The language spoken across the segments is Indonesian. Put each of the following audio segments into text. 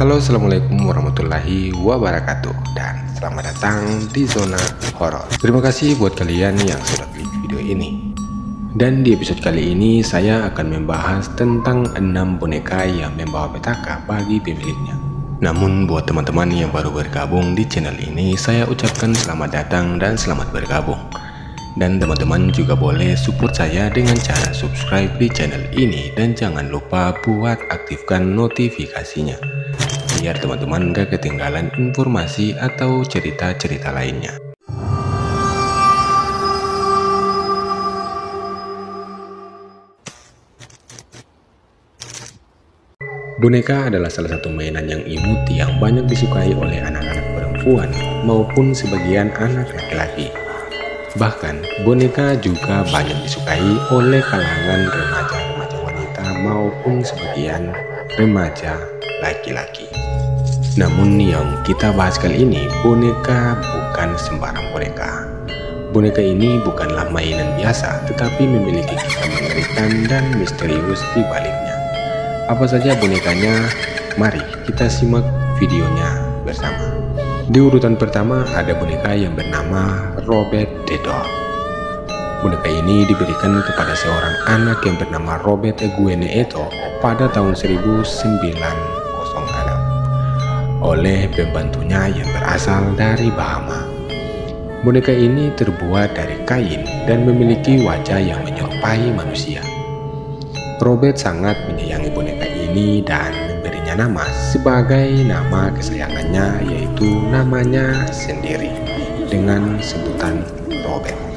Halo, assalamualaikum warahmatullahi wabarakatuh, dan selamat datang di zona horor. Terima kasih buat kalian yang sudah klik video ini. Dan di episode kali ini saya akan membahas tentang 6 boneka yang membawa petaka bagi pemiliknya. Namun buat teman-teman yang baru bergabung di channel ini, saya ucapkan selamat datang dan selamat bergabung. Dan teman-teman juga boleh support saya dengan cara subscribe di channel ini, dan jangan lupa buat aktifkan notifikasinya biar teman-teman gak ketinggalan informasi atau cerita-cerita lainnya. Boneka adalah salah satu mainan yang imut yang banyak disukai oleh anak-anak perempuan maupun sebagian anak laki-laki. Bahkan boneka juga banyak disukai oleh kalangan remaja-remaja wanita maupun sebagian remaja laki-laki. Namun yang kita bahas kali ini, boneka bukan sembarang boneka. Boneka ini bukanlah mainan biasa, tetapi memiliki kisah mengerikan dan misterius di baliknya. Apa saja bonekanya? Mari kita simak videonya bersama. Di urutan pertama ada boneka yang bernama Robert the Doll. Boneka ini diberikan kepada seorang anak yang bernama Robert Eguene-Eto pada tahun 1906 oleh pembantunya yang berasal dari Bahama. Boneka ini terbuat dari kain dan memiliki wajah yang menyerupai manusia. Robert sangat menyayangi boneka ini dan memberinya nama sebagai nama kesayangannya, yaitu namanya sendiri dengan sebutan Robert.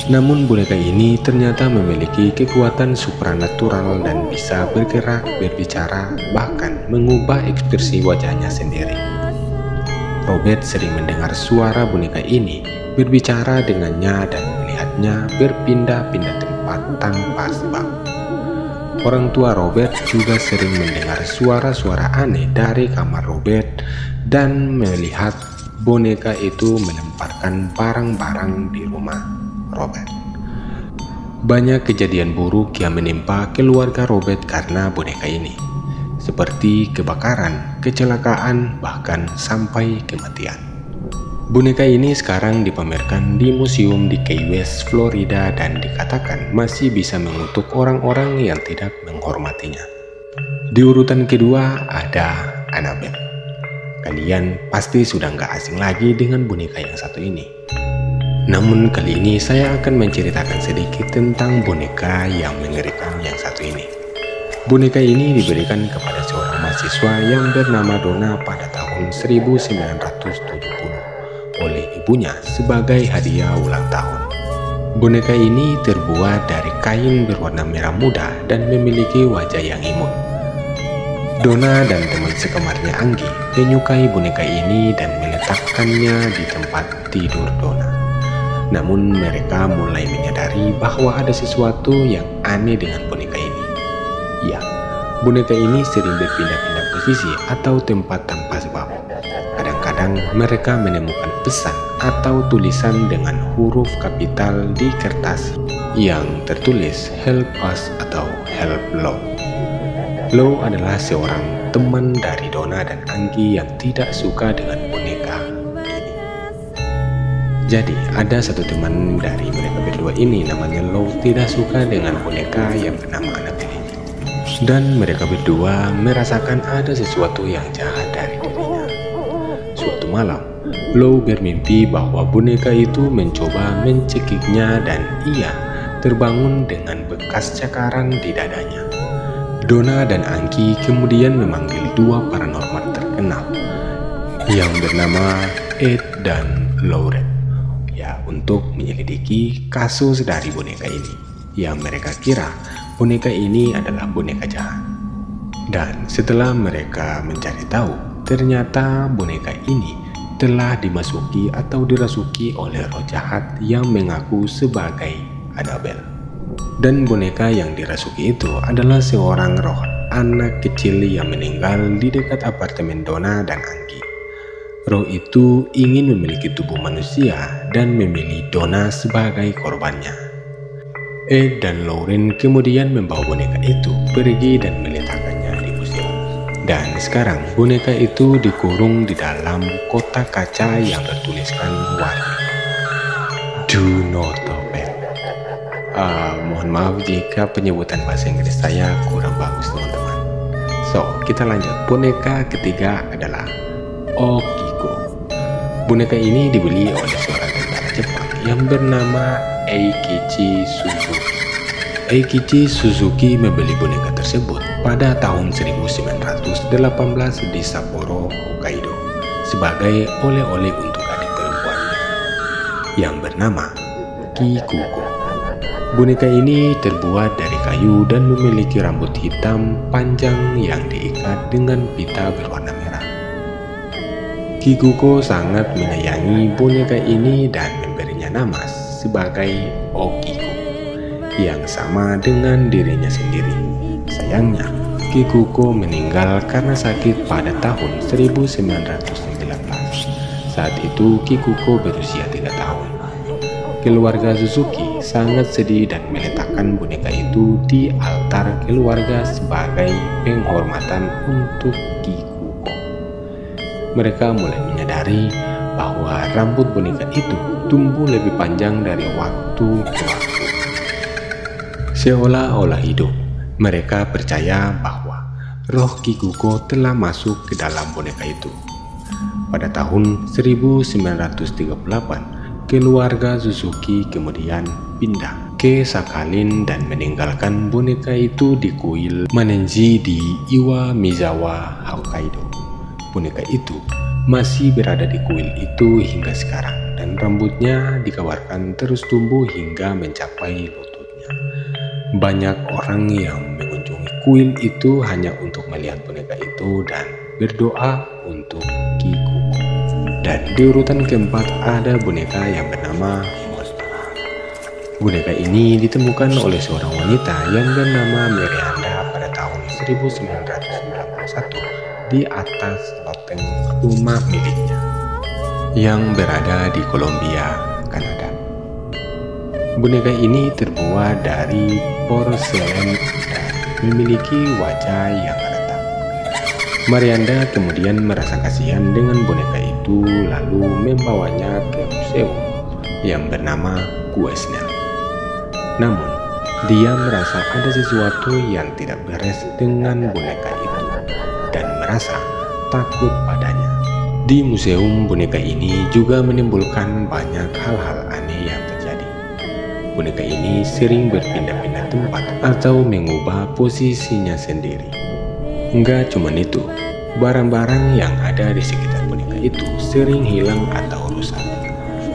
Namun boneka ini ternyata memiliki kekuatan supranatural dan bisa bergerak, berbicara, bahkan mengubah ekspresi wajahnya sendiri. Robert sering mendengar suara boneka ini berbicara dengannya dan melihatnya berpindah-pindah tempat tanpa sebab. Orang tua Robert juga sering mendengar suara-suara aneh dari kamar Robert dan melihat boneka itu melemparkan barang-barang di rumah Robert. Banyak kejadian buruk yang menimpa keluarga Robert karena boneka ini, seperti kebakaran, kecelakaan, bahkan sampai kematian. Boneka ini sekarang dipamerkan di museum di Key West, Florida, dan dikatakan masih bisa mengutuk orang-orang yang tidak menghormatinya. Di urutan kedua ada Annabelle. Kalian pasti sudah nggak asing lagi dengan boneka yang satu ini. Namun kali ini saya akan menceritakan sedikit tentang boneka yang mengerikan yang satu ini. Boneka ini diberikan kepada seorang mahasiswa yang bernama Donna pada tahun 1970 oleh ibunya sebagai hadiah ulang tahun. Boneka ini terbuat dari kain berwarna merah muda dan memiliki wajah yang imut. Donna dan teman sekamarnya Anggi menyukai boneka ini dan meletakkannya di tempat tidur Donna. Namun mereka mulai menyadari bahwa ada sesuatu yang aneh dengan boneka ini. Ya, boneka ini sering berpindah-pindah posisi atau tempat tanpa sebab. Kadang-kadang mereka menemukan pesan atau tulisan dengan huruf kapital di kertas yang tertulis help us atau help Lo. Lo adalah seorang teman dari Donna dan Anggi yang tidak suka dengan boneka ini. Jadi ada satu teman dari mereka berdua ini namanya Lo tidak suka dengan boneka yang bernama Annabelle ini. Dan mereka berdua merasakan ada sesuatu yang jahat dari dirinya. Suatu malam, Lo bermimpi bahwa boneka itu mencoba mencekiknya dan ia terbangun dengan bekas cakaran di dadanya. Donna dan Anggi kemudian memanggil dua paranormal terkenal yang bernama Ed dan Lauren untuk menyelidiki kasus dari boneka ini, yang mereka kira boneka ini adalah boneka jahat. Dan setelah mereka mencari tahu, ternyata boneka ini telah dimasuki atau dirasuki oleh roh jahat yang mengaku sebagai Annabelle. Dan boneka yang dirasuki itu adalah seorang roh anak kecil yang meninggal di dekat apartemen Donna dan Anggi. Roh itu ingin memiliki tubuh manusia dan memilih Donna sebagai korbannya. Ed dan Lauren kemudian membawa boneka itu pergi dan meletakkannya di museum. Dan sekarang boneka itu dikurung di dalam kotak kaca yang bertuliskan warning. Do not open. Mohon maaf jika penyebutan bahasa Inggris saya kurang bagus teman-teman. So, kita lanjut. Boneka ketiga adalah Okiko. Boneka ini dibeli oleh seorang tentara Jepang yang bernama Eikichi Suzuki. Eikichi Suzuki membeli boneka tersebut pada tahun 1918 di Sapporo, Hokkaido sebagai oleh-oleh untuk adik perempuannya yang bernama Kikuko. Boneka ini terbuat dari kayu dan memiliki rambut hitam panjang yang diikat dengan pita berwarna merah. Kikuko sangat menyayangi boneka ini dan memberinya nama sebagai Okiko, yang sama dengan dirinya sendiri. Sayangnya, Kikuko meninggal karena sakit pada tahun 1919. Saat itu Kikuko berusia 3 tahun. Keluarga Suzuki sangat sedih dan meletakkan boneka itu di altar keluarga sebagai penghormatan untuk Kikuko. Mereka mulai menyadari bahwa rambut boneka itu tumbuh lebih panjang dari waktu ke waktu. Seolah-olah hidup, mereka percaya bahwa roh Kikuko telah masuk ke dalam boneka itu. Pada tahun 1938, keluarga Suzuki kemudian pindah ke Sakhalin dan meninggalkan boneka itu di kuil Manenji di Iwamizawa, Hokkaido. Boneka itu masih berada di kuil itu hingga sekarang dan rambutnya dikabarkan terus tumbuh hingga mencapai lututnya. Banyak orang yang mengunjungi kuil itu hanya untuk melihat boneka itu dan berdoa untuk Kikuko. Dan di urutan keempat ada boneka yang bernama Monster. Boneka ini ditemukan oleh seorang wanita yang bernama Miranda pada tahun 1991 di atas loteng rumah miliknya yang berada di Columbia, Kanada. Boneka ini terbuat dari porselen dan memiliki wajah yang retak. Miranda kemudian merasa kasihan dengan boneka itu lalu membawanya ke museum yang bernama Kuesner. Namun, dia merasa ada sesuatu yang tidak beres dengan boneka itu dan merasa takut padanya. Di museum boneka ini juga menimbulkan banyak hal-hal aneh yang terjadi. Boneka ini sering berpindah-pindah tempat atau mengubah posisinya sendiri. Enggak cuma itu, barang-barang yang ada di sekitar boneka itu sering hilang atau rusak.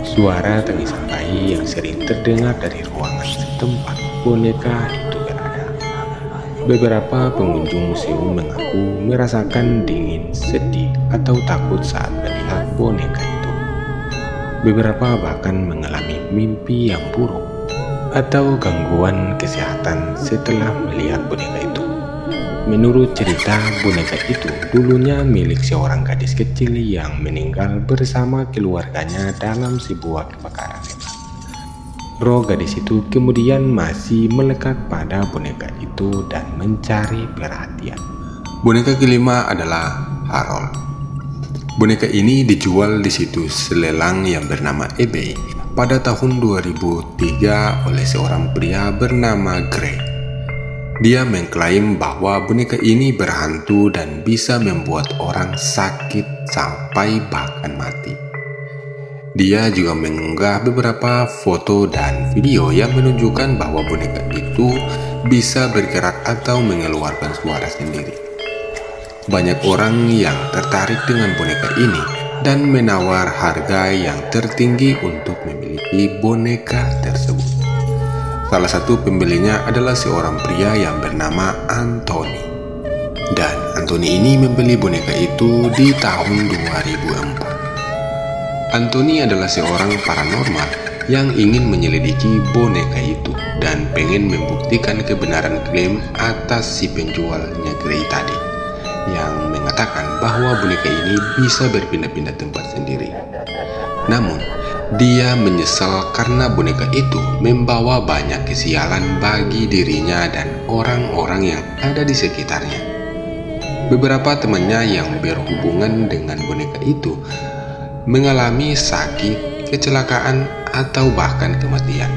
Suara tangisan bayi yang sering terdengar dari ruangan setempat boneka itu berada. Beberapa pengunjung museum mengaku merasakan dingin, sedih, atau takut saat melihat boneka itu. Beberapa bahkan mengalami mimpi yang buruk atau gangguan kesehatan setelah melihat boneka itu. Menurut cerita, boneka itu dulunya milik seorang gadis kecil yang meninggal bersama keluarganya dalam sebuah kebakaran hebat. Roh gadis itu kemudian masih melekat pada boneka itu dan mencari perhatian. Boneka kelima adalah Harold. Boneka ini dijual di situs lelang yang bernama eBay pada tahun 2003 oleh seorang pria bernama Gray. Dia mengklaim bahwa boneka ini berhantu dan bisa membuat orang sakit sampai bahkan mati. Dia juga mengunggah beberapa foto dan video yang menunjukkan bahwa boneka itu bisa bergerak atau mengeluarkan suara sendiri. Banyak orang yang tertarik dengan boneka ini dan menawar harga yang tertinggi untuk memiliki boneka tersebut. Salah satu pembelinya adalah seorang pria yang bernama Anthony. Dan Anthony ini membeli boneka itu di tahun 2004. Anthony adalah seorang paranormal yang ingin menyelidiki boneka itu dan pengen membuktikan kebenaran klaim atas si penjualnya Gray tadi, yang mengatakan bahwa boneka ini bisa berpindah-pindah tempat sendiri. Namun, dia menyesal karena boneka itu membawa banyak kesialan bagi dirinya dan orang-orang yang ada di sekitarnya. Beberapa temannya yang berhubungan dengan boneka itu mengalami sakit, kecelakaan, atau bahkan kematian.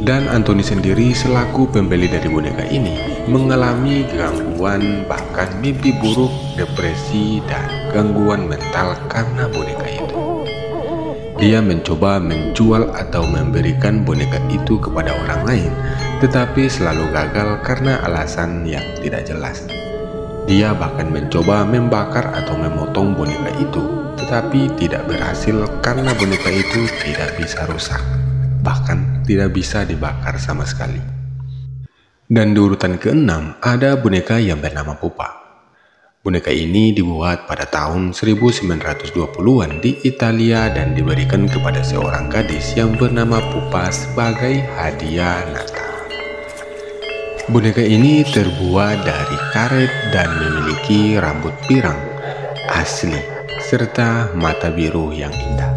Dan Anthony sendiri selaku pembeli dari boneka ini mengalami gangguan, bahkan mimpi buruk, depresi, dan gangguan mental karena boneka itu. Dia mencoba menjual atau memberikan boneka itu kepada orang lain, tetapi selalu gagal karena alasan yang tidak jelas. Dia bahkan mencoba membakar atau memotong boneka itu, tetapi tidak berhasil karena boneka itu tidak bisa rusak, bahkan tidak bisa dibakar sama sekali. Dan di urutan ke-6 ada boneka yang bernama Pupa. Boneka ini dibuat pada tahun 1920-an di Italia dan diberikan kepada seorang gadis yang bernama Pupa sebagai hadiah Natal. Boneka ini terbuat dari karet dan memiliki rambut pirang asli serta mata biru yang indah.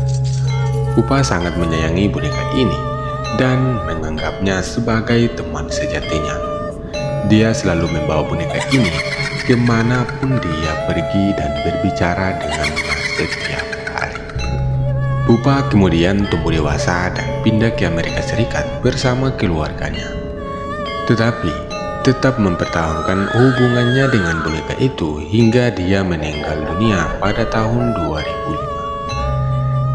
Pupa sangat menyayangi boneka ini dan menganggapnya sebagai teman sejatinya. Dia selalu membawa boneka ini kemanapun dia pergi dan berbicara dengannya setiap hari. Pupa kemudian tumbuh dewasa dan pindah ke Amerika Serikat bersama keluarganya. Tetapi tetap mempertahankan hubungannya dengan boneka itu hingga dia meninggal dunia pada tahun 2005.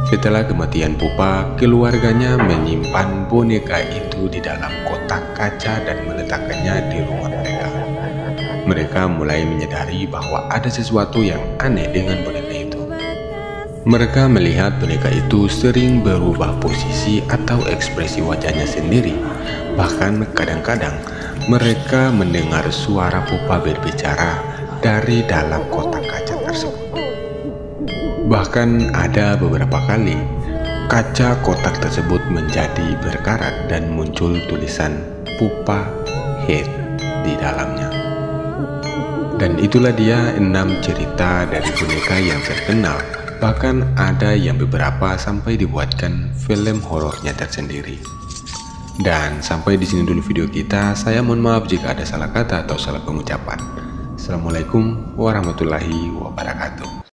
Setelah kematian Pupa, keluarganya menyimpan boneka itu di dalam kotak kaca dan meletakkannya di rumah mereka. Mereka mulai menyadari bahwa ada sesuatu yang aneh dengan boneka itu. Mereka melihat boneka itu sering berubah posisi atau ekspresi wajahnya sendiri. Bahkan kadang-kadang mereka mendengar suara Pupa berbicara dari dalam kotak kaca tersebut. Bahkan ada beberapa kali kaca kotak tersebut menjadi berkarat dan muncul tulisan Pupa Head di dalamnya. Dan itulah dia 6 cerita dari boneka yang terkenal. Bahkan ada yang beberapa sampai dibuatkan film horornya tersendiri. Dan sampai di sini dulu video kita. Saya mohon maaf jika ada salah kata atau salah pengucapan. Assalamualaikum warahmatullahi wabarakatuh.